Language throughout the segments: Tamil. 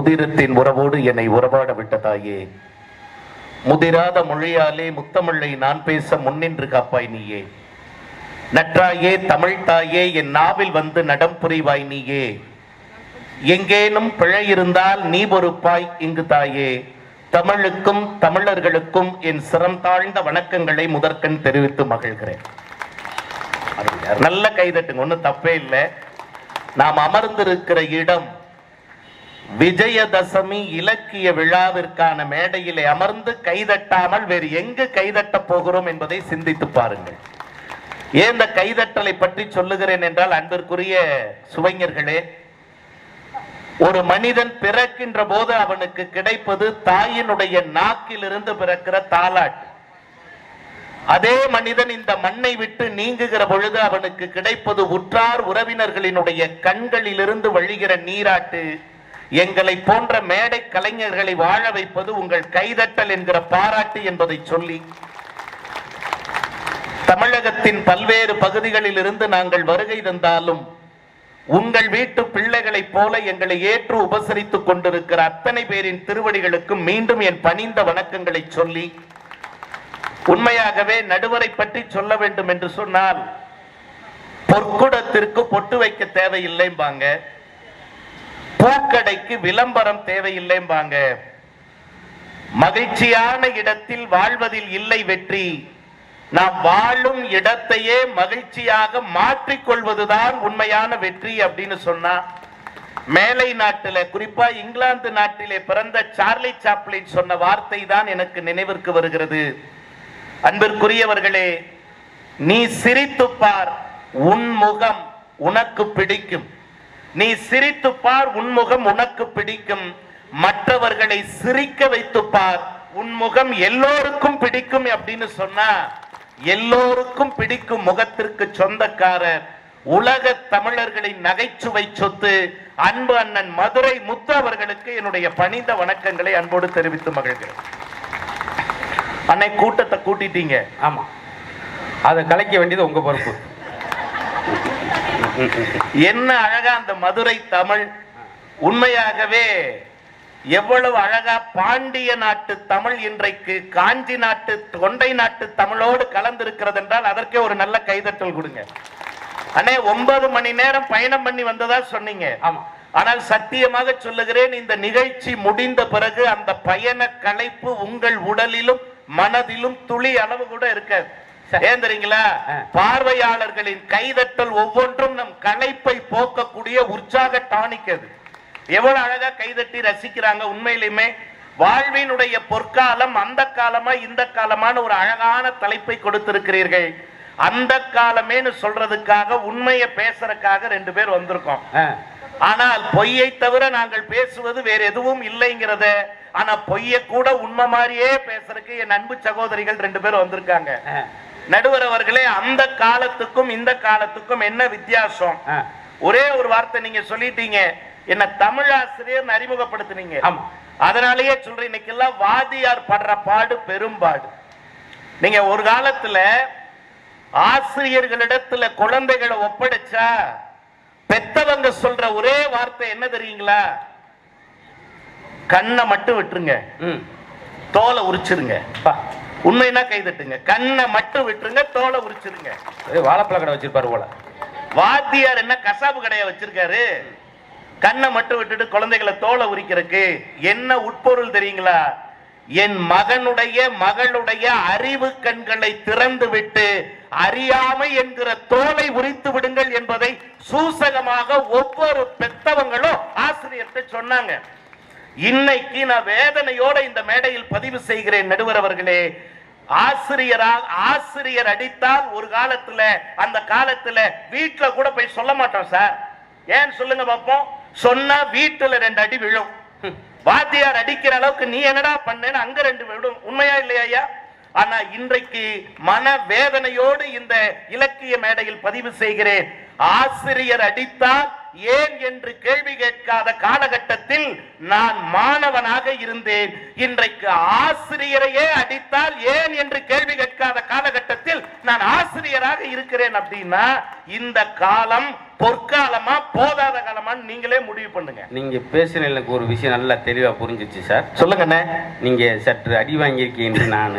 உதிரத்தின் உறவோடு என்னை உறவாட விட்ட தாயே, முதிராத மொழியாலே முத்தமிழை நான் பேச முன்னின்று காப்பாய் நீயே. நற்றாயே தமிழ் தாயே, என் நாவில் வந்து நடம் புரிவாய் நீயே. எங்கேனும் பிழை இருந்தால் நீ பொறுப்பாய் இங்கு தாயே. தமிழுக்கும் தமிழர்களுக்கும் என் சிரம் தாழ்ந்த வணக்கங்களை முதற்கண் தெரிவித்து மகிழ்கிறேன். நல்ல கைதட்டுங்க, ஒன்றும் தப்பே இல்லை. நாம் அமர்ந்திருக்கிற இடம் விஜயதசமி இலக்கிய விழாவிற்கான மேடையிலே அமர்ந்து கைதட்டாமல் வேறு எங்கு கைதட்ட போகிறோம் என்பதை சிந்தித்து பாருங்கள். ஏன் இந்த கைதட்டலை பற்றி சொல்லுகிறேன் என்றால், அன்பிற்குரிய சுவைஞர்களே, ஒரு மனிதன் பிறக்கின்ற போது அவனுக்கு கிடைப்பது தாயினுடைய நாக்கிலிருந்து பிறக்கிற தாலாட்டு. அதே மனிதன் இந்த மண்ணை விட்டு நீங்குகிற பொழுது அவனுக்கு கிடைப்பது உற்றார் உறவினர்களினுடைய கண்களிலிருந்து வழிகிற நீராட்டு. எங்களை போன்ற மேடை கலைஞர்களை வாழ வைப்பது உங்கள் கைதட்டல் என்கிற பாராட்டு என்பதை சொல்லி, தமிழகத்தின் பல்வேறு பகுதிகளில் இருந்து நாங்கள் வருகை தந்தாலும் உங்கள் வீட்டு பிள்ளைகளைப் போல எங்களை ஏற்று உபசரித்துக் கொண்டிருக்கிற அத்தனை பேரின் திருவடிகளுக்கு மீண்டும் என் பணிந்த வணக்கங்களை சொல்லி, உண்மையாகவே நடுவரை பற்றி சொல்ல வேண்டும் என்று சொன்னால், பொற்குடத்திற்கு பொட்டு வைக்க தேவையில்லைம்பாங்க, பூக்கடைக்கு விளம்பரம் தேவையில்லைம்பாங்க, மகிழ்ச்சியான இடத்தில் வாழ்வதில் இல்லை வெற்றி, நாம் வாழும் இடத்தையே மகிழ்ச்சியாக மாற்றிக்கொள்வதுதான் உண்மையான வெற்றி அப்படின்னு சொன்னா, மேலை நாட்டில, குறிப்பா இங்கிலாந்து நாட்டிலே பிறந்த சார்லி சாப்ளின் சொன்ன வார்த்தை தான் எனக்கு நினைவிற்கு வருகிறது. அன்பிற்குரியவர்களே, நீ சிரித்துப்பார், உன் முகம் உனக்கு பிடிக்கும். நீ சிரித்துப்பார், உன் முகம் உனக்கு பிடிக்கும். மற்றவர்களை சிரிக்க வைத்துப்பார், உன் முகம் எல்லோருக்கும் பிடிக்கும் அப்படின்னு சொன்னா, எல்லோருக்கும் பிடிக்கும் முகத்திற்கு சொந்தக்காரர் உலக தமிழர்களின் நகைச்சுவை சொத்து அன்பு அண்ணன் மதுரை முத்து அவர்களுக்கு என்னுடைய பணிந்த வணக்கங்களை அன்போடு தெரிவித்து மகிழ்கிறேன். அன்னை கூட்டத்தை கூட்டிட்டீங்க, ஆமா, அதை கலைக்க வேண்டியது உங்க பொறுப்பு. என்ன அழகா அந்த மதுரை தமிழ், உண்மையாகவே எவ்வளவு அழகா பாண்டிய நாட்டு தமிழ் இன்றைக்கு காஞ்சி நாட்டு தொண்டை நாட்டு தமிழோடு கலந்திருக்கிறது என்றால் அதற்கே ஒரு நல்ல கைதட்டல் கொடுங்க. அண்ணே 9 மணி நேரம் பயணம் பண்ணி வந்ததா சொன்னீங்க. ஆமா. ஆனால் சத்தியமாக சொல்லுகிறேன், இந்த நிகழ்ச்சி முடிந்த பிறகு அந்த பயண களைப்பு உங்கள் உடலிலும் மனதிலும் துளி அளவு கூட இருக்காது. ஏன் தெரியுங்களா? பார்வையாளர்களின் கைதட்டல் ஒவ்வொன்றும் நம் களைப்பை போக்கக்கூடிய உற்சாக டானிக். அது எவ்வளவு அழகா கைதட்டி ரசிக்கிறாங்க. உண்மையிலுமே வாழ்வினுடைய பொற்காலம் அந்த காலமா இந்த காலமான ஒரு அழகான தலைப்பை கொடுத்திருக்கிறீர்கள். அந்த காலமேன்னு சொல்றதுக்காக, உண்மையை பேசுறதுக்காக 2 பேர் வந்திருக்கோம். ஆனால் பொய்யை தவிர நாங்கள் பேசுவது வேற எதுவும் இல்லைங்கிறத, ஆனா பொய்ய கூட உண்மை மாதிரியே பேசுறதுக்கு என் அன்பு சகோதரிகள் 2 பேர் வந்திருக்காங்க. நடுவர் அவர்களே, அந்த காலத்துக்கும் இந்த காலத்துக்கும் என்ன வித்தியாசம்? ஒரே ஒரு வார்த்தை நீங்க சொல்லிட்டீங்க, என்ன தமிழாசிரியர் அறிமுகப்படுத்தினீங்க. அதனாலேயே சொல்றேன், இன்னைக்கு எல்லாம் வாதியார் படுற பாடு பெரும்பாடு. நீங்க ஒரு காலத்துல ஆசிரியர்களிடத்துல குழந்தைகளை ஒப்படைச்சா பெத்தவங்க சொல்ற ஒரே வார்த்தை என்ன தெரியுங்களா? கண்ணை மட்டும் விட்டுருங்க, தோலை உரிச்சிருங்க. உண்மைனா கைதட்டுங்க. கண்ணை மட்டும் விட்டுருங்க, தோலை உரிச்சிருங்க. வாழைப்பழ கடை வச்சிருப்பாரு போல. வாத்தியார் என்ன கசாப்பு கடையை வச்சிருக்காரு? கண்ணை மட்டும் விட்டுட்டு குழந்தைகளை தோலை உரிக்கிறதுக்கு என்ன உட்பொருள் தெரியுங்களா? என் மகனுடைய மகளுடைய அறிவு கண்களை திறந்து விட்டு அறியாமை என்கிற தோலை உரித்து விடுங்கள் என்பதை சூசகமாக ஒவ்வொரு பெத்தவங்களும் ஆசிரியர்கிட்ட சொன்னாங்க. இன்னைக்கு நான் வேதனையோட இந்த மேடையில் பதிவு செய்கிறேன். நடுவர் அவர்களே, ஆசிரியர் அடித்தால் ஒரு காலத்துல, அந்த காலத்துல வீட்டுல கூட போய் சொல்ல மாட்டோம் சார். ஏன் சொல்லுங்க பாப்போம்? சொன்னா வீட்டுல 2 அடி விழும். வாத்தியார் அடிக்கிற அளவுக்கு நீ என்னடா பண்ணேன்னு அங்க 2 விழும். உண்மையா இல்லையா ஐயா? ஆனா இன்றைக்கு மன வேதனையோடு இந்த இலக்கிய மேடையில் பதிவு செய்கிறேன். ஆசிரியர் அடித்தால் ஏன் என்று கேள்வி கேட்காத காலகட்டத்தில் நான் மாணவனாக இருந்தேன். இன்றைக்கு ஆசிரியரையே அடித்தால் ஏன் என்று கேள்வி கேட்காத காலகட்டத்தில் நான் ஆசிரியராக இருக்கிறேன். அப்படின்னா இந்த காலம் பொற்காலமா போதாத காலமான்னு நீங்களே முடிவு பண்ணுங்க. நீங்க பேசுன எனக்கு ஒரு விஷயம் நல்லா தெளிவா புரிஞ்சிச்சு சார். சொல்லுங்க. நீங்க சற்று அடி வாங்கியிருக்கீங்க. நான்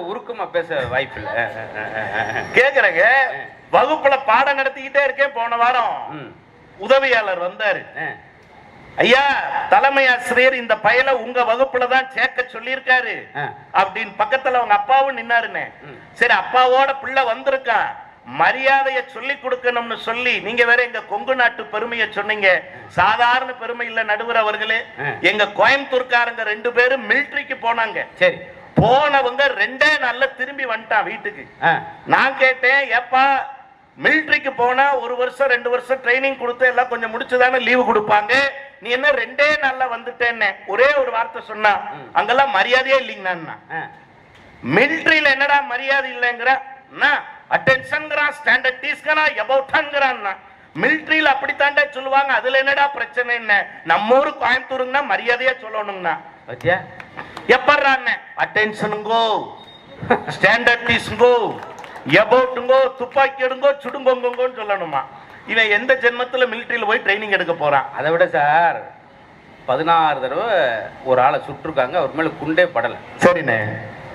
உருக்கமா பேச வாய்ப்பு இல்ல கேக்குறேங்க. வகுப்புல பாடம் நடத்திக்கிட்டே இருக்கேன். போன வாரம் உதவியாளர் வந்தாரு. ஐயா, தலைமை ஆசிரியர் இந்த பயலை உங்க வகுப்புல தான் சேர்க்க சொல்லியிருக்காரு அப்படின்னு பக்கத்துல அவங்க அப்பாவும் நின்னாருன்னு. சரி, அப்பாவோட பிள்ளை வந்திருக்கான், மரியாதையை சொல்லி கொடுக்கணும்னு சொல்லி நீங்க வேற எங்க கொங்கு நாட்டு பெருமையை சொன்னீங்க. சாதாரண பெருமை இல்ல நடுவர் அவர்களே. எங்க கோயம்புத்தூர்காரங்க 2 பேரும் மிலிட்டரிக்கு போனாங்க. சரி, போனவங்க 2 நாள்ல திரும்பி வந்துட்டான் வீட்டுக்கு. நான் கேட்டேன், ஏப்பா மிலிட்டரிக்கு போனா 1 வருஷம் 2 வருஷம் ட்ரைனிங் கொடுத்து எல்லாம் கொஞ்சம் முடிச்சுதானே லீவு கொடுப்பாங்க, நீ என்ன 2 நாள்ல வந்துட்டேன்னு ஒரே ஒரு வார்த்தை சொன்னா. அங்கெல்லாம் மரியாதையே இல்லைங்கண்ணா. மிலிட்டரியில என்னடா மரியாதை இல்லைங்கிற, அட்டென்ஷன்ங்கிறான், ஸ்டாண்டர்ட் டீஸ்கறான், எபவுட்ங்கறான். மிலிட்டரியில அப்படித்தாண்டா சொல்லுவாங்க, அதுல என்னடா பிரச்சனை? என்ன நம்ம ஊரு கோயம்புத்தூருங்கன்னா மரியாதையா சொல்லணும்னா எப்பறான்னு அட்டென்ஷனுங்கோ, ஸ்டாண்டர்ட் டீஸ்ங்கோ, எபவுட்டுங்கோ, துப்பாக்கி எடுங்கோ, சுடுங்கோங்கோன்னு சொல்லணுமா? இவன் எந்த ஜென்மத்துல மிலிட்டரியில போய் ட்ரைனிங் எடுக்க போறான்? அதை விட சார் 16 தடவை ஒரு ஆளை சுட்டுருக்காங்க, அவர் மேல குண்டே படல. சரிண்ணே,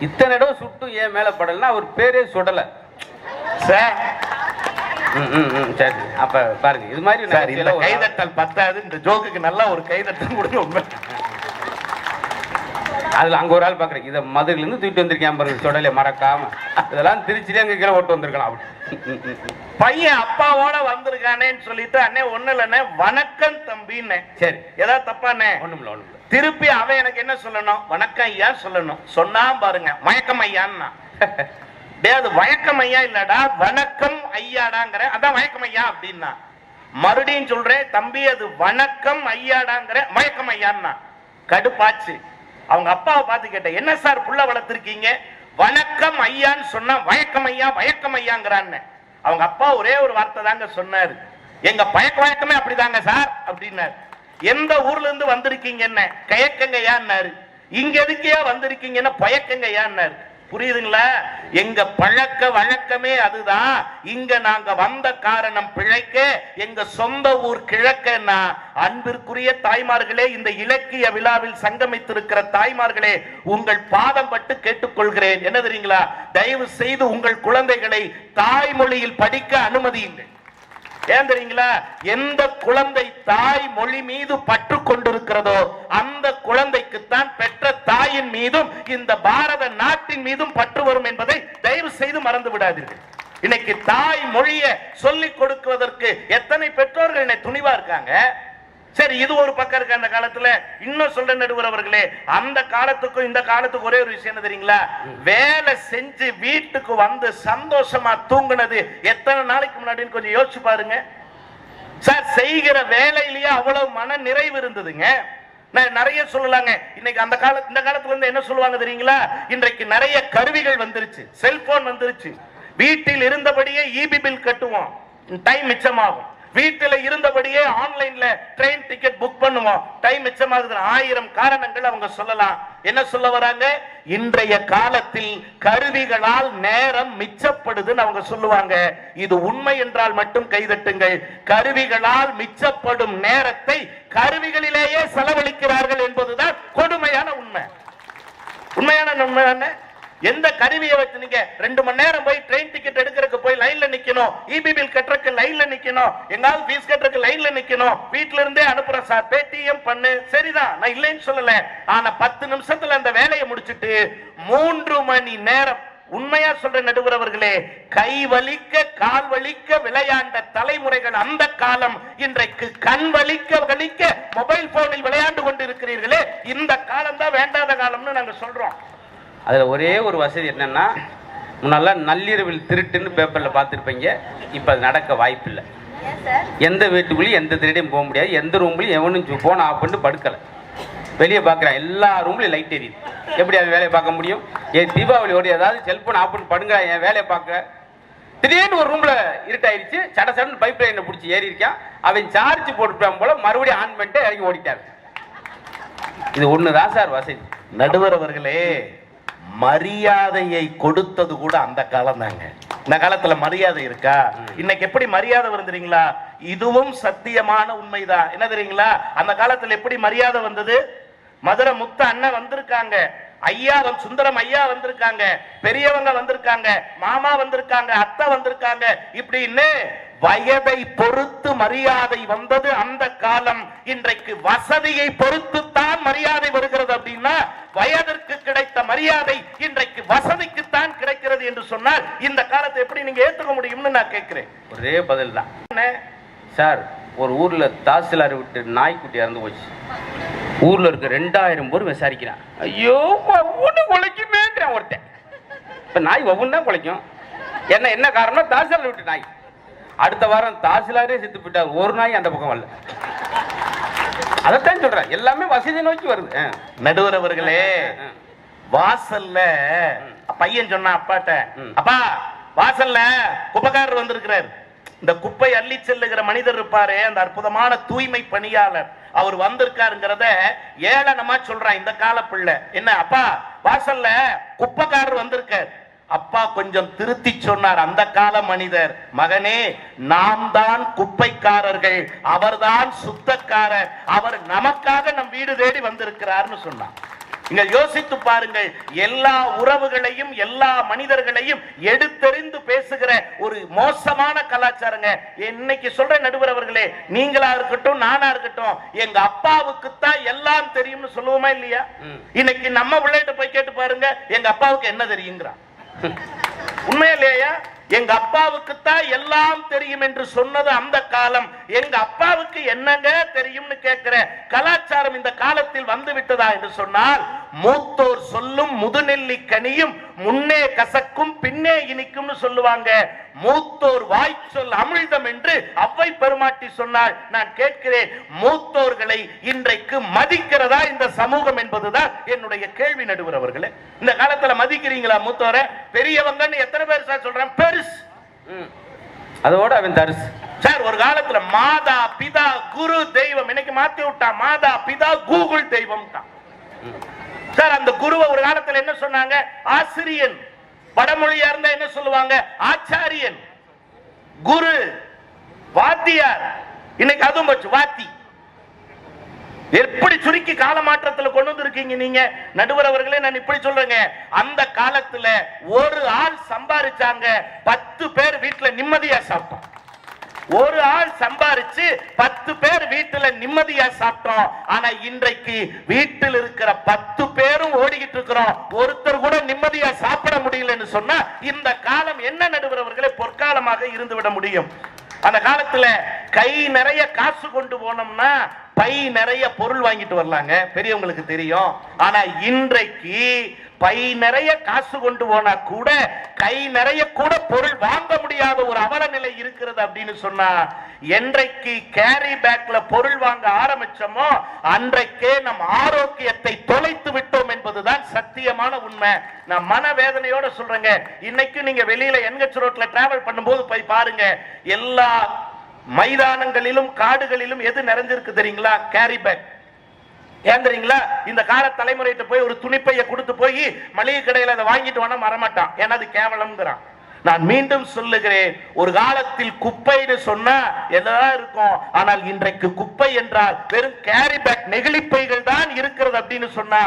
இத்தனை தடவை சுட்டு ஏன் மேல படலன்னா அவர் பேரே சுடல சார். சரி, அப்ப பாருங்க இது மாதிரி சார், இந்த கைதட்டல் பத்தாது, இந்த ஜோக்குக்கு நல்லா ஒரு கைதட்டல் கொடுங்க. உண்மை அதுல அங்க ஒரு ஆள் பாக்குறேன், இதை மதுரையில இருந்து தூக்கிட்டு வந்திருக்கேன் பாருங்க, சொடலை மறக்காம. இதெல்லாம் திருச்சிலே அங்க கீழே ஓட்டு வந்திருக்கலாம். பையன் அப்பாவோட வந்திருக்கானேன்னு சொல்லிட்டு, அண்ணே ஒண்ணு இல்லண்ணே, வணக்கம் தம்பின்னு. சரி, ஏதாவது தப்பாண்ணே? ஒண்ணுமில்ல ஒண்ணுமில்ல. திருப்பி அவன் எனக்கு என்ன சொல்லணும்? வணக்கம் ஐயா சொல்லணும். சொன்னா பாருங்க, வணக்கம் ஐயான்னா. அது வணக்கம் ஐயா இல்லடா, வணக்கம் ஐயாடாங்கிற, அதான் வணக்கம் ஐயா அப்படின்னா. மறுபடியும் சொல்றேன் தம்பி, அது வணக்கம் ஐயாடாங்கிற, வணக்கம் ஐயான்னா. கடுப்பாச்சு. அவங்க அப்பாவை பார்த்து கேட்டேன், என்ன சார் புள்ள வளர்த்திருக்கீங்க, வணக்கம் ஐயான்னு சொன்னா வழக்கம் ஐயா வழக்கம் ஐயாங்கிறான்னு. அவங்க அப்பா ஒரே ஒரு வார்த்தை தாங்க சொன்னாரு, எங்க பழக்க வழக்கமே அப்படிதாங்க சார் அப்படின்னாரு. எந்த ஊர்ல இருந்து வந்திருக்கீங்க? என்ன கயக்கங்கய்யான்னாரு. இங்க எதுக்கையா வந்திருக்கீங்கன்னா பயக்கங்கய்யான்னாரு. புரியுதுங்களா? எங்க பழக்க வழக்கமே அதுதான். இங்க நாங்க வந்த காரணம் பிழைக்க, எங்க சொந்த ஊர் கிழக்கன்னா. அன்பிற்குரிய தாய்மார்களே, இந்த இலக்கிய விழாவில் சங்கமித்திருக்கிற தாய்மார்களே, உங்கள் பாதம் பட்டு கேட்டுக்கொள்கிறேன். என்ன தெரியுங்களா? தயவு செய்து உங்கள் குழந்தைகளை தாய்மொழியில் படிக்க அனுமதியுங்கள். ஏன் தெரியுங்களா? எந்த குழந்தை தாய் மொழி மீது பற்று கொண்டிருக்கிறதோ அந்த குழந்தைக்குத்தான் பெற்ற தாயின் மீதும் இந்த பாரத நாட்டின் மீதும் பற்று வரும் என்பதை தயவு செய்து மறந்து விடாதீர்கள். இன்னைக்கு தாய் மொழியை சொல்லிக் கொடுக்குவதற்கு எத்தனை பெற்றோர்கள் என்னை துணிவா இருக்காங்க. சரி, இது ஒரு பக்கம் இருக்கு. அந்த காலத்துல இன்னும் சொல்ல நடுவர் அவர்களே, அந்த காலத்துக்கும் இந்த காலத்துக்கும் ஒரே ஒரு விஷயம் என்ன தெரியுங்களா? வேலை செஞ்சு வீட்டுக்கு வந்து சந்தோஷமா தூங்குனது எத்தனை நாளைக்கு முன்னாடின்னு கொஞ்சம் யோசிச்சு பாருங்க சார். செய்கிற வேலையிலேயே அவ்வளவு மன நிறைவு இருந்ததுங்க. நான் நிறைய சொல்லலாங்க. இன்னைக்கு அந்த கால இந்த காலத்துல இருந்து என்ன சொல்லுவாங்க தெரியுங்களா? இன்றைக்கு நிறைய கருவிகள் வந்துருச்சு, செல்போன் வந்துருச்சு. வீட்டில் இருந்தபடியே இபி பில் கட்டுவோம், டைம் மிச்சமாகும். வீட்டில் இருந்தபடியே ஆன்லைன்ல ட்ரெயின் டிக்கெட் புக் பண்ணுவோம், டைம் மிச்சமாகுது. 1000 காரணங்கள் அவங்க சொல்லலாம். என்ன சொல்ல வராங்க? இன்றைய காலத்தில் கருவிகளால் நேரம் மிச்சப்படுதுன்னு அவங்க சொல்லுவாங்க. இது உண்மை என்றால் மட்டும் கைதட்டுங்கள். கருவிகளால் மிச்சப்படும் நேரத்தை கருவிகளிலேயே செலவழிக்கிறார்கள் என்பதுதான் கொடுமையான உண்மை. உண்மையான உண்மை தானே? எந்த கருவியை வச்சு நீங்க 2 மணி நேரம் போய் ட்ரெயின் டிக்கெட் எடுக்கிறதுக்கு போய் லைன்ல நிக்கணும், இபி பில் கட்டுறதுக்கு லைன்ல நிக்கணும், எங்காவது ஃபீஸ் கட்டுறதுக்கு லைன்ல நிக்கணும். வீட்ல இருந்தே அனுப்புறேன் சார், பேடிஎம் பண்ணு, சரிதான், நான் இல்லைன்னு சொல்லல. ஆனா 10 நிமிஷத்துல அந்த வேலையை முடிச்சிட்டு 3 மணி நேரம், உண்மையா சொல்ற நடுவர் அவர்களே, கை வலிக்க கால் வலிக்க விளையாண்ட தலைமுறைகள் அந்த காலம். இன்றைக்கு கண் வலிக்க வலிக்க மொபைல் போனில் விளையாண்டு கொண்டிருக்கிறீர்களே, இந்த காலம் தான் வேண்டாத காலம்னு நாங்க சொல்றோம். அதில் ஒரே ஒரு வசதி என்னன்னா, முன்னெல்லாம் நள்ளிரவில் திருட்டுன்னு பேப்பரில் பார்த்துருப்பீங்க. இப்போ அது நடக்க வாய்ப்பு இல்லை. எந்த வீட்டுக்குள்ளேயும் எந்த திருடையும் போக முடியாது. எந்த ரூம்லையும் எவனும் ஃபோன் ஆஃப் பண்ணிட்டு படுக்கலை. வெளியே பார்க்குறான், எல்லா ரூம்லையும் லைட் எரியுது. எப்படி அது வேலையை பார்க்க முடியும்? தீபாவளி ஓடி ஏதாவது செல்ஃபோன் ஆஃப் பண்ணி படுங்க, என் வேலையை பார்க்க. திடீர்னு ஒரு ரூம்ல இருட்டாயிருச்சு, சட சடன் பைப் லைனை பிடிச்சி ஏறி இருக்கான். அவன் சார்ஜ் போட்டுட்டான் போல, மறுபடியும் ஆன் பண்ணிட்டு இறங்கி ஓடிட்டாரு. இது ஒண்ணுதான் சார் வசதி. நடுவர் அவர்களே, மரியாதையை கொடுத்தது கூட அந்த காலம் தாங்க. இந்த காலத்துல மரியாதை இருக்கா? இன்னைக்கு எப்படி மரியாதை வருதுங்களா? இதுவும் சத்தியமான உண்மைதான். என்ன தெரியுங்களா? அந்த காலத்துல எப்படி மரியாதை வந்தது? மதுரை முத்த அண்ணன் வந்திருக்காங்க, ஐயா சுந்தரம் ஐயா வந்திருக்காங்க, பெரியவங்க வந்திருக்காங்க, மாமா வந்திருக்காங்க, அத்தை வந்திருக்காங்க, இப்படின்னு வயதை பொறுத்து மரியாதை வந்தது அந்த காலம். இன்றைக்கு வசதியை பொறுத்து தான் மரியாதை வருகிறது. அப்படின்னா வயதிற்கு கிடைத்த மரியாதை இன்றைக்கு வசதிக்குத்தான் கிடைக்கிறது என்று சொன்னால் இந்த காலத்தை எப்படி நீங்க ஏத்துக்க முடியும்னு நான் கேட்கிறேன். ஒரே பதில் தான் சார். ஒரு ஊர்ல தாசில்தார் விட்டு நாய்க்குட்டி இறந்து போச்சு. ஊர்ல இருக்க 2000 பேர் விசாரிக்கிறான். ஐயோ ஒவ்வொன்னு குலைக்குமேன்றான் ஒருத்தன். இப்ப நாய் ஒவ்வொன்னு தான் குலைக்கும். என்ன காரணம்? தாசில்தார் விட்டு நாய். அடுத்த வாரம் தாசில்தாரே செத்து போயிட்டார், ஒரு நாய் அந்த பக்கம் வரல. அதைத்தான் சொல்றேன், எல்லாமே வசதி நோக்கி வருது. நடுவர் அவர்களே, வாசல்ல பையன் சொன்னா அப்பாட்ட, அப்பா வாசல்ல குப்பைக்காரர் வந்திருக்கிறார். இந்த குப்பை அள்ளி செல்லுகிற மனிதர் இருப்பாரு, அந்த அற்புதமான தூய்மை பணியாளர், அவர் வந்திருக்காருங்கிறத ஏளனமா சொல்றான் இந்த கால பிள்ளை. என்ன அப்பா வாசல்ல குப்பைக்காரர் வந்திருக்கார். அப்பா கொஞ்சம் திருத்தி சொன்னார் அந்த கால மனிதர், மகனே நாம் தான் குப்பைக்காரர்கள், அவர்தான் சுத்தக்காரர், அவர் நமக்காக நம் வீடு தேடி வந்திருக்கிறார்னு சொன்னார். நீங்கள் யோசித்து பாருங்கள், எல்லா உறவுகளையும் எல்லா மனிதர்களையும் எடுத்தெறிந்து பேசுகிற ஒரு மோசமான கலாச்சாரங்க. இன்னைக்கு சொல்ற நடுவர் அவர்களே, நீங்களா இருக்கட்டும் நானா இருக்கட்டும், எங்க அப்பாவுக்கு தான் எல்லாம் தெரியும்னு சொல்லுவோமா இல்லையா? இன்னைக்கு நம்ம பிள்ளைகிட்ட போய் கேட்டு பாருங்க, எங்க அப்பாவுக்கு என்ன தெரியுங்கிறான். உண்மையா இல்லையா? எங்க அப்பாவுக்கு தான் எல்லாம் தெரியும் என்று சொன்னது அந்த காலம். எங்க அப்பாவுக்கு என்னங்க தெரியும்னு கேட்கிற கலாச்சாரம் இந்த காலத்தில் வந்து விட்டதா என்று சொன்னால், மூத்தோர் சொல்லும் முதுநெல்லி கனியும் முன்னே கசக்கும் பின்னே இனிக்கும்னு சொல்லுவாங்க. மூத்தோர் வாய்ச்சொல் அமிழ்தம் என்று அவ்வை பெருமாட்டி சொன்னாள். நான் கேட்கிறேன், மூத்தோர்களை இன்றைக்கு மதிக்கிறதா இந்த சமூகம் என்பதுதான் என்னுடைய கேள்வி நடுவர் அவர்களே. இந்த காலத்துல மதிக்கிறீங்களா மூத்தோரை? பெரியவங்கன்னு எத்தனை பேர் சார் சொல்றேன்? பெருசு, அதோட அவன் தரிசு சார். ஒரு காலத்துல மாதா பிதா குரு தெய்வம், இன்னைக்கு மாத்தி விட்டான், மாதா பிதா கூகுள் தெய்வம் சார். அந்த குருவை ஒரு காலத்துல என்ன சொன்னாங்க? ஆசிரியன். வடமொழியா இருந்தா என்ன சொல்லுவாங்க? ஆச்சாரியன். குரு, வாத்தியார். இன்னைக்கு அதுவும் போச்சு, வாத்தி. எப்படி சுருக்கி கால மாற்றத்துல கொண்டு வந்திருக்கீங்க நீங்க நடுவர் அவர்களே. நான் இப்படி சொல்றேங்க, அந்த காலத்துல ஒரு ஆள் சம்பாதிச்சாங்க, 10 பேர் வீட்டுல நிம்மதியா சாப்பிட்டோம். ஒரு ஆள் சம்பாரிச்சு 10 பேர் வீட்டுல நிம்மதியா சாப்பிட்டோம். ஆனா இன்றைக்கு வீட்டில் இருக்கிற 10 பேரும் ஓடிக்கிட்டு இருக்கிறோம், ஒருத்தர் கூட நிம்மதியா சாப்பிட முடியலன்னு சொன்னா இந்த காலம் என்ன நடுவர் அவர்களே பொற்காலமாக இருந்து விட முடியும்? அந்த காலத்துல கை நிறைய காசு கொண்டு போனோம்னா பை நிறைய பொருள் வாங்கிட்டு வரலாங்க, பெரியவங்களுக்கு தெரியும். ஆனா இன்றைக்கு பை நிறைய காசு கொண்டு போனா கூட கை நிறைய கூட பொருள் வாங்க முடியாத ஒரு அவல நிலை இருக்கிறது. அப்படின்னு சொன்னா என்றைக்கு கேரி பேக்ல பொருள் வாங்க ஆரம்பிச்சோமோ அன்றைக்கே நம் ஆரோக்கியத்தை தொலைத்து விட்டோம் என்பதுதான் சத்தியமான உண்மை. நான் மனவேதனையோட சொல்றேங்க. இன்னைக்கு நீங்க வெளியில என்ஹெச் ரோட்ல டிராவல் பண்ணும்போது போய் பாருங்க, எல்லா மைதானங்களிலும் காடுகளிலும் எது நிறைஞ்சிருக்கு தெரியுங்களா? Carry bag. ஏன் தெரியுங்களா? இந்த கால தலைமுறையிட்ட போய் ஒரு துணிப்பைய கொடுத்து போய் மளிகை கடையில் அதை வாங்கிட்டு வர வரமாட்டான், ஏன்னா அது கேவலம்ங்கிறான். நான் மீண்டும் சொல்லுகிறேன், ஒரு காலத்தில் குப்பைன்னு சொன்னா எல்லாம் இருக்கும், ஆனால் இன்றைக்கு குப்பை என்றால் வெறும் கேரி பேக் நெகிழிப்பைகள் தான் இருக்கிறது. அப்படின்னு சொன்னா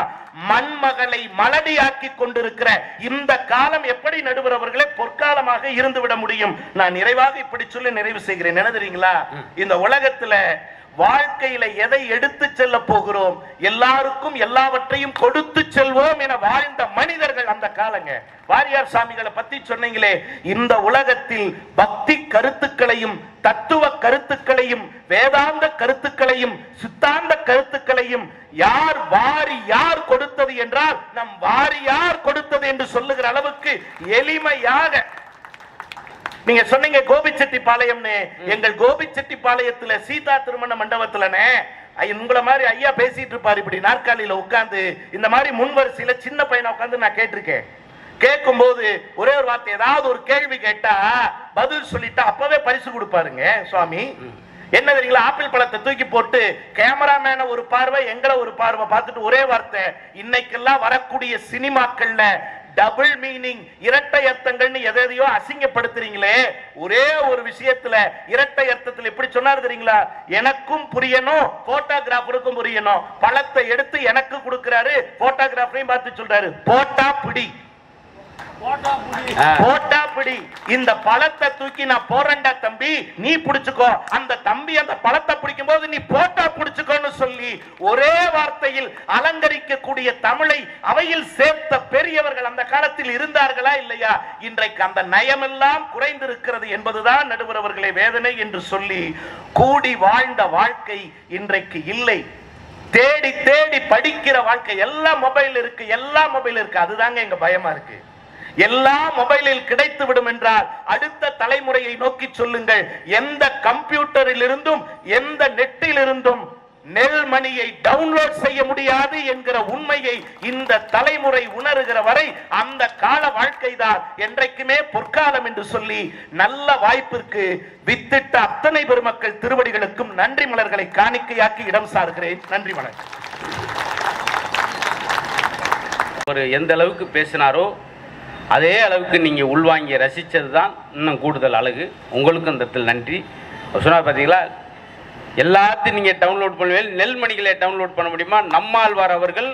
மண்மகளை மலடியாக்கி கொண்டிருக்கிற இந்த காலம் எப்படி நடுவர் அவர்களே பொற்காலமாக இருந்து விட முடியும்? நான் நிறைவாக இப்படி சொல்லி நிறைவு செய்கிறேன். என்ன தெரியுங்களா? இந்த உலகத்துல வாழ்க்கையில எதை எடுத்து செல்ல போகிறோம்? எல்லாருக்கும் எல்லாவற்றையும் கொடுத்து செல்வோம் என வாழ்ந்த மனிதர்கள் அந்த காலங்க. வாரியார் சாமிகளை பத்தி சொன்னீங்களே, இந்த உலகத்தில் பக்தி கருத்துக்களையும் தத்துவ கருத்துக்களையும் வேதாந்த கருத்துக்களையும் சித்தாந்த கருத்துக்களையும் யார் வாரி யார் கொடுத்தது என்றால் நம் வாரியார் கொடுத்தது என்று சொல்லுகிற அளவுக்கு எளிமையாக நீங்க சொன்னீங்க கோபிச்செட்டிப்பாளையம்னு. எங்கள் கோபிச்செட்டிப்பாளையத்துல சீதா திருமண மண்டபத்துலனே உங்களை மாதிரி ஐயா பேசிட்டு இருப்பாரு இப்படி நாற்காலியில உட்கார்ந்து. இந்த மாதிரி முன்வரிசையில சின்ன பையனை உட்கார்ந்து நான் கேட்டிருக்கேன். கேட்கும் போது ஒரே ஒரு வார்த்தை, ஏதாவது ஒரு கேள்வி கேட்டா பதில் சொல்லிட்டா அப்பவே பரிசு கொடுப்பாருங்க சுவாமி. என்ன தெரியுங்களா, ஆப்பிள் பழத்தை தூக்கி போட்டு கேமராமேன ஒரு பார்வை, எங்களை ஒரு பார்வை பார்த்துட்டு ஒரே வார்த்தை, இன்னைக்கெல்லாம் வரக்கூடிய சினிமாக்கள்ல டபுள் மீனிங், இரட்டை அர்த்தங்கள்னு எதையோ அசிங்கப்படுத்துறீங்களே, ஒரே ஒரு விஷயத்துல இரட்டை அர்த்தத்தில் எப்படி சொன்னாரு தெரியுங்களா, எனக்கும் புரியணும் போட்டோகிராஃபருக்கும் புரியணும். பழத்தை எடுத்து எனக்கு கொடுக்கிறாரு, போட்டோகிராஃபரையும் பார்த்து சொல்றாரு போட்டா பிடி, போட்டா பிடி, இந்த பழத்தை தூக்கி நான் போறேன்டா தம்பி, நீ பிடிச்சுக்கோ. அந்த தம்பி அந்த பழத்தை பிடிக்கும் போது நீ போட்டா பிடிச்சுக்கோன்னு சொல்லி ஒரே வார்த்தையில் அலங்கரிக்கக்கூடிய தமிழை அவையில் சேர்த்த பெரியவர்கள் அந்த காலத்தில் இருந்தார்களா இல்லையா? இன்றைக்கு அந்த நயமெல்லாம் குறைந்திருக்கிறது என்பதுதான் நடுவர் அவர்களே வேதனை என்று சொல்லி, கூடி வாழ்ந்த வாழ்க்கை இன்றைக்கு இல்லை. தேடி தேடி படிக்கிற வாழ்க்கை, எல்லா மொபைல் இருக்கு, எல்லா மொபைல் இருக்கு. அதுதாங்க எங்க பயமா இருக்கு. எல்லா மொபைலில் கிடைத்து விடும் என்றால் அடுத்த தலைமுறையை நோக்கி சொல்லுங்கள். எந்த கம்ப்யூட்டரில் இருந்தும் எந்த நெட்டில் இருந்தும் நெல்மணியை டவுன்லோட் செய்ய முடியாது என்கிற உண்மையை இந்த தலைமுறை உணர்கிற வரை அந்த கால வாழ்க்கை தான் என்றைக்குமே பொற்காலம் என்று சொல்லி, நல்ல வாய்ப்பிற்கு வித்திட்ட அத்தனை பெருமக்கள் திருவடிகளுக்கும் நன்றி மலர்களை காணிக்கையாக்கி இடம் சார்கிறேன். நன்றி வணக்கம். ஒரு எந்த அளவுக்கு பேசினாரோ அதே அளவுக்கு நீங்கள் உள்வாங்கி ரசித்தது தான் இன்னும் கூடுதல் அழகு. உங்களுக்கும் இந்த இடத்தில் நன்றி. சொன்னார் பார்த்தீங்களா, எல்லாத்தையும் நீங்கள் டவுன்லோட் பண்ணுவீங்க, நெல்மணிகளை டவுன்லோட் பண்ண முடியுமா? நம்மாழ்வார் அவர்கள்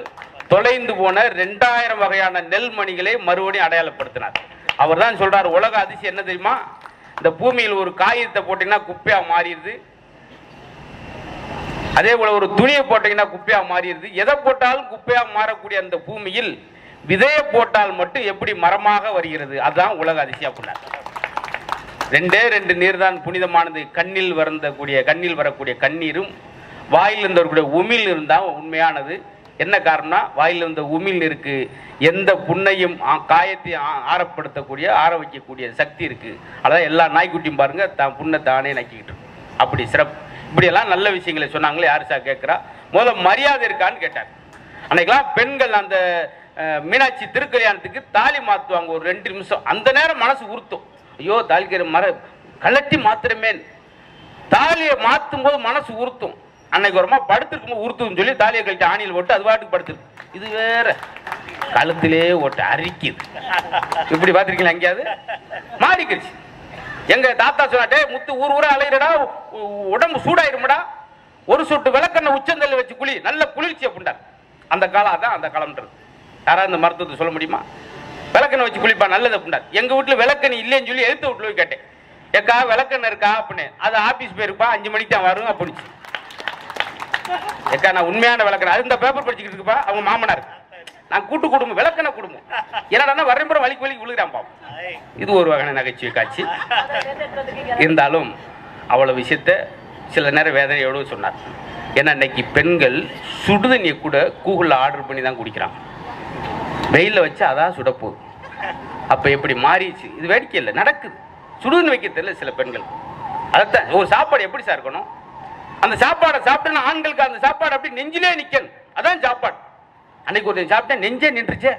தொலைந்து போன 2000 வகையான நெல்மணிகளை மறுபடியும் அடையாளப்படுத்தினார். அவர் தான் சொல்கிறார், உலக அதிசயம் என்ன தெரியுமா, இந்த பூமியில் ஒரு காகிதத்தை போட்டிங்கன்னா குப்பையாக மாறிடுது, அதே போல் ஒரு துணியை போட்டிங்கன்னா குப்பையாக மாறிடுது. எதை போட்டாலும் குப்பையாக மாறக்கூடிய அந்த பூமியில் விதையை போட்டால் மட்டும் எப்படி மரமாக வருகிறது, அதுதான் உலக அதிசயம் அப்படின்னா. 2 நீர் தான் புனிதமானது. கண்ணில் வரக்கூடிய கண்ணீரும் வாயில் இருந்தவர்களுடைய உமிழ் இருந்தால் உண்மையானது. என்ன காரணம்னா, வாயில் இருந்த உமிழ் இருக்கு, எந்த புண்ணையும் காயத்தையும் ஆற வைக்கக்கூடிய சக்தி இருக்கு. அதான் எல்லா நாய்க்குட்டியும் பாருங்க தான் புண்ணை தானே நக்கிக்கிட்டு. அப்படி சிறப்பு. இப்படியெல்லாம் நல்ல விஷயங்களை சொன்னாங்களே. யாரு சார் கேட்குறா? முதல்ல மரியாதை இருக்கான்னு கேட்டார். அன்னைக்கெல்லாம் பெண்கள் அந்த மீனாட்சி திருக்கல்யாணத்துக்கு தாலி மாற்றுவாங்க ஒரு 2 நிமிஷம். அந்த நேரம் மனசு உறுத்தும், ஐயோ தாலிக்கிற கலட்டி மாத்திரமே. தாலியை மாற்றும் போது மனசு உறுத்தும். அன்னைக்கு ஒரு படுத்திருக்கும் போது உறுத்துன்னு சொல்லி தாலியை கழிச்சு ஆணியில் போட்டு அது பாட்டுக்கு படுத்துருக்கு. இது வேற கழுத்திலே ஓட்டு அரிக்குது. இப்படி பார்த்துருக்கீங்களா? எங்கேயாவது மாறிக்கிடுச்சு. எங்க தாத்தா சொன்னாட்டே, முத்து ஊர் ஊரா அலையிறடா, உடம்பு சூடாயிருமடா, ஒரு சொட்டு விளக்கெண்ணெய் உச்சந்தல்ல வச்சு குளி, நல்ல குளிர்ச்சி அப்படின்டா. அந்த காலம் அதான் அந்த காலம்ன்றது. யாராவது இந்த மருத்துவத்தை சொல்ல முடியுமா? விளக்கெண்ணெய் வச்சு குளிப்பா நல்லது அப்படின்னாரு. எங்க வீட்டுல விளக்கெண்ணெய் இல்லைன்னு சொல்லி எழுத்து வீட்டுல போய் கேட்டேன், ஏக்கா விளக்கெண்ணெய் இருக்கா அப்படின்னு. அது ஆபீஸ் போயிருப்பா, 5 மணிக்கு தான் வரும் அப்படின்னு. ஏக்கா நான் உண்மையான விளக்கெண்ணெய், அது இந்த பேப்பர் படிச்சுக்கிட்டு இருக்குப்பா. அவங்க மாமனார், நான் கூட்டு குடும்பம், விளக்கெண்ணெய் குடும்பம். என்னடா வரம்புற வலிக்கு விழுகிறான் பாப்போம். இது ஒரு வகையான நகைச்சுவை காட்சி. இருந்தாலும் அவ்வளவு விஷயத்த சில நேரம் வேதனையோடு சொன்னார். ஏன்னா இன்னைக்கு பெண்கள் சுடுதண்ணியை கூட கூகுளில் ஆர்டர் பண்ணி தான் குடிக்கிறாங்க. வெயிலில் வச்சு அதான் சுடப்போகுது. அப்போ எப்படி மாறிடுச்சு? இது வேடிக்கை இல்லை, நடக்குது. சுடுதண்ணி வைக்க தெரியல சில பெண்கள். அதைத்தான் ஒரு சாப்பாடு எப்படி சார் இருக்கணும், அந்த சாப்பாடை சாப்பிட்டேன்னா ஆண்களுக்கு அந்த சாப்பாடு அப்படி நெஞ்சிலே நிற்கணும். அதான் சாப்பாடு. அன்னைக்கு ஒரு சாப்பிட்டேன் நெஞ்சே நின்றுச்சே,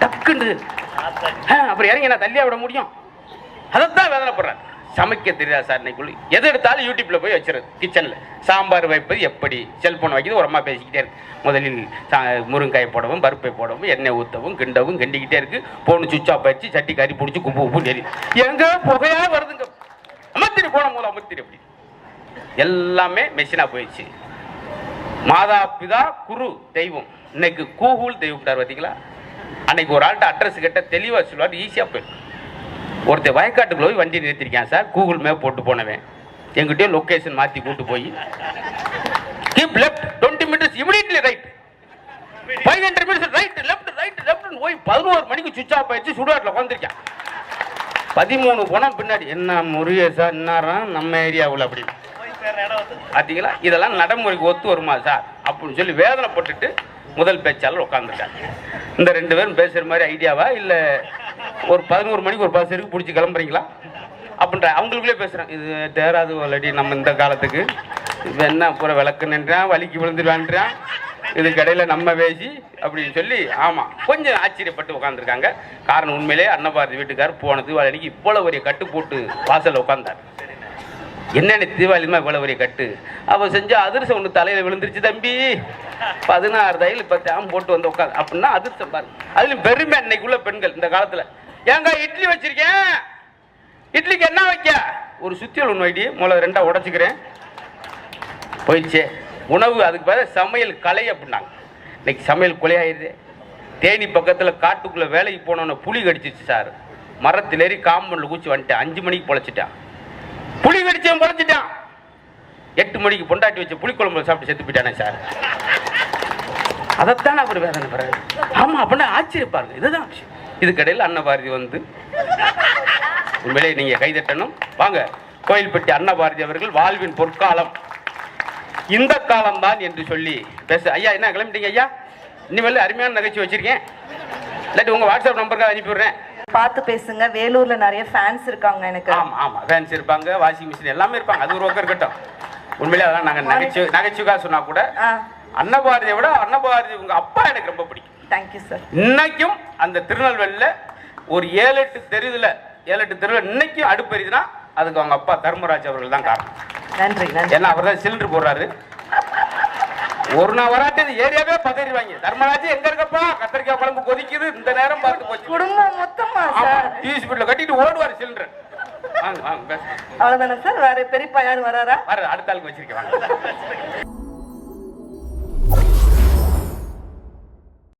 டக்குன்னு அப்புறம் இறங்கி நான் தள்ளியா விட முடியும். அதைத்தான் வேதனைப்படுறாங்க. சமைக்க தெரியாது சார். இன்னைக்குள்ள எது எடுத்தாலும் யூடியூப்ல போய் வச்சுருது. கிச்சன்ல சாம்பார் வைப்பது எப்படி, செல்போன் வைக்கிறது, ஒரு அம்மா பேசிக்கிட்டே இருக்கு. முதலில் முருங்காயை போடவும், பருப்பை போடவும், எண்ணெய் ஊற்றவும், கிண்டவும், கிண்டிக்கிட்டே இருக்கு. போன சுவிட்ச் ஆஃப் ஆயிடுச்சு, சட்டி கறி பிடிச்சி குப்பு உப்பு நெறி எங்க புகையா வருதுங்க. அமர்த்திரி போன போது அமர்த்திரி அப்படி எல்லாமே மெஷினா போயிடுச்சு. மாதா பிதா குரு தெய்வம், இன்னைக்கு கூகுள் தெய்வம் பார்த்தீங்களா? அன்னைக்கு ஒரு ஆள்கிட்ட அட்ரஸ் கேட்ட தெளிவாக சொல்லுவார், ஈஸியாக போயிடும். ஒருத்தர் வயக்காட்டுக்குள்ள போய் வண்டி நிறுத்திருக்கேன் சார், கூகுள் மேப் போட்டு போனவன் எங்கிட்டே லொக்கேஷன் மாற்றி கூட்டு போய் keep left 20 meters immediately right 500 meters right left right left போய் 11 மணிக்கு சுவிட்ச் ஆஃப் ஆயிடுச்சு. சுடுகாட்டில் உட்காந்துருக்கேன். 13 போனோம் பின்னாடி. என்ன முருகேசா இன்னாரம் நம்ம ஏரியாவில் அப்படி பார்த்தீங்களா? இதெல்லாம் நடைமுறைக்கு ஒத்து வருமா சார் அப்படின்னு சொல்லி வேதனைப்பட்டுட்டு முதல் பேச்சாளர் உட்காந்துருக்காங்க. இந்த 2 பேரும் பேசுகிற மாதிரி ஐடியாவா இல்லை ஒரு 11 மணிக்கு ஒரு பஸ் இருக்கு பிடிச்சி கிளம்புறீங்களா அப்படின்ற அவங்களுக்குள்ளே பேசுகிறேன். இது தேராது ஆல்ரெடி நம்ம இந்த காலத்துக்கு. இது என்ன பூரா விளக்கு நின்றான், வலிக்கு விழுந்துருவான்றான், இதுக்கு இடையில நம்ம பேசி அப்படின்னு சொல்லி ஆமா கொஞ்சம் ஆச்சரியப்பட்டு உட்காந்துருக்காங்க. காரணம் உண்மையிலே அன்னபாரதி வீட்டுக்காரர் போன தீபாவளிக்கு இவ்வளவு ஒரு கட்டு போட்டு வாசல்ல உட்கார்ந்தார். என்னென்ன தீபாவளிமா இவ்வளவு ஒரு கட்டு அவ செஞ்ச அதிர்ஷ்டம் ஒன்று தலையில விழுந்துருச்சு தம்பி. 16 தையல் 10 ஆம் போட்டு வந்து உட்காந்து அப்படின்னா அதிர்ஷ்டம் பாருங்க. அதுலயும் பெருமை அன்னைக்குள்ள பெண்கள் இந்த காலத்துல ஏங்க இட்லி வச்சிருக்கேன், இட்லிக்கு என்ன வைக்க ஒரு சுத்தியல் ஒன்று வைடி முதல்ல 2ஆ உடைச்சிக்கிறேன் போயிடுச்சே. உணவு அதுக்கு பதில் சமையல் கலை அப்படின்னாங்க. இன்னைக்கு சமையல் கொலையாயிருது. தேனி பக்கத்தில் காட்டுக்குள்ளே வேலைக்கு போனோன்னு புலி கடிச்சிச்சு சார். மரத்தில் ஏறி காம்பவுண்டில் கூச்சி வந்துட்டேன். 5 மணிக்கு பொழைச்சிட்டான். புலி கடிச்சவன் பொழைச்சிட்டான். 8 மணிக்கு பொண்டாட்டி வச்ச புளிக்குழம்பு சாப்பிட்டு செத்து போயிட்டானே சார். அதைத்தான் அவர் வேதனை பெறாரு. ஆமாம் அப்படின்னா ஆச்சரியப்பாருங்க. இதுதான் விஷயம். இதுக்கடையில் அன்னபாரதி வந்து உண்மையிலே நீங்கள் கைதட்டணும். வாங்க கோயில்பட்டி அன்னபாரதி அவர்கள் வாழ்வின் பொற்காலம் இந்த காலம்தான் என்று சொல்லி பேச. ஐயா என்ன கிளம்பிட்டீங்க ஐயா? இனிமேல் அருமையான நிகழ்ச்சி வச்சிருக்கேன். இல்லாட்டி உங்க வாட்ஸ்அப் நம்பருக்கு அனுப்பி விடுறேன். பார்த்து பேசுங்க. வேலூர்ல நிறைய ஃபேன்ஸ் இருக்காங்க எனக்கு. ஆமா ஆமா ஃபேன்ஸ் இருப்பாங்க, வாஷிங் மிஷின் எல்லாமே இருப்பாங்க. அது ஒரு பக்கம் இருக்கட்டும். உண்மையிலே அதான் நாங்கள் நகைச்சுவாக சொன்னா கூட அன்னபாரதியை விட அன்னபாரதி உங்க அப்பா எனக்கு ரொம்ப பிடிக்கும். Thank you sir. இன்னைக்கும் அந்த திருநெல்வேலியில் ஒரு 7-8 தெருவில் இன்னைக்கும் அடுப்பெரிதுன்னா அதுக்கு அவங்க அப்பா தர்மராஜ் அவர்கள் தான் காரணம். நன்றி நன்றி. ஏன்னா அவர் தான் சிலிண்டர் போடுறாரு. ஒரு நாள் வராட்டி ஏரியாவே பதறிவாங்க. தர்மராஜ் எங்க இருக்கப்பா, கத்திரிக்காய் குழம்பு கொதிக்குது, இந்த நேரம் பார்த்து போச்சு. குடும்பம் மொத்தமா சார் டிவி ஸ்பீட்ல கட்டிட்டு ஓடுவார் சிலிண்டர். வாங்க வாங்க பேச. அவ்வளவுதானே சார்? வேற பெரியப்பா யாரும் வராரா? வர அடுத்த ஆளுக்கு வச்சிருக்கேன் வாங்க.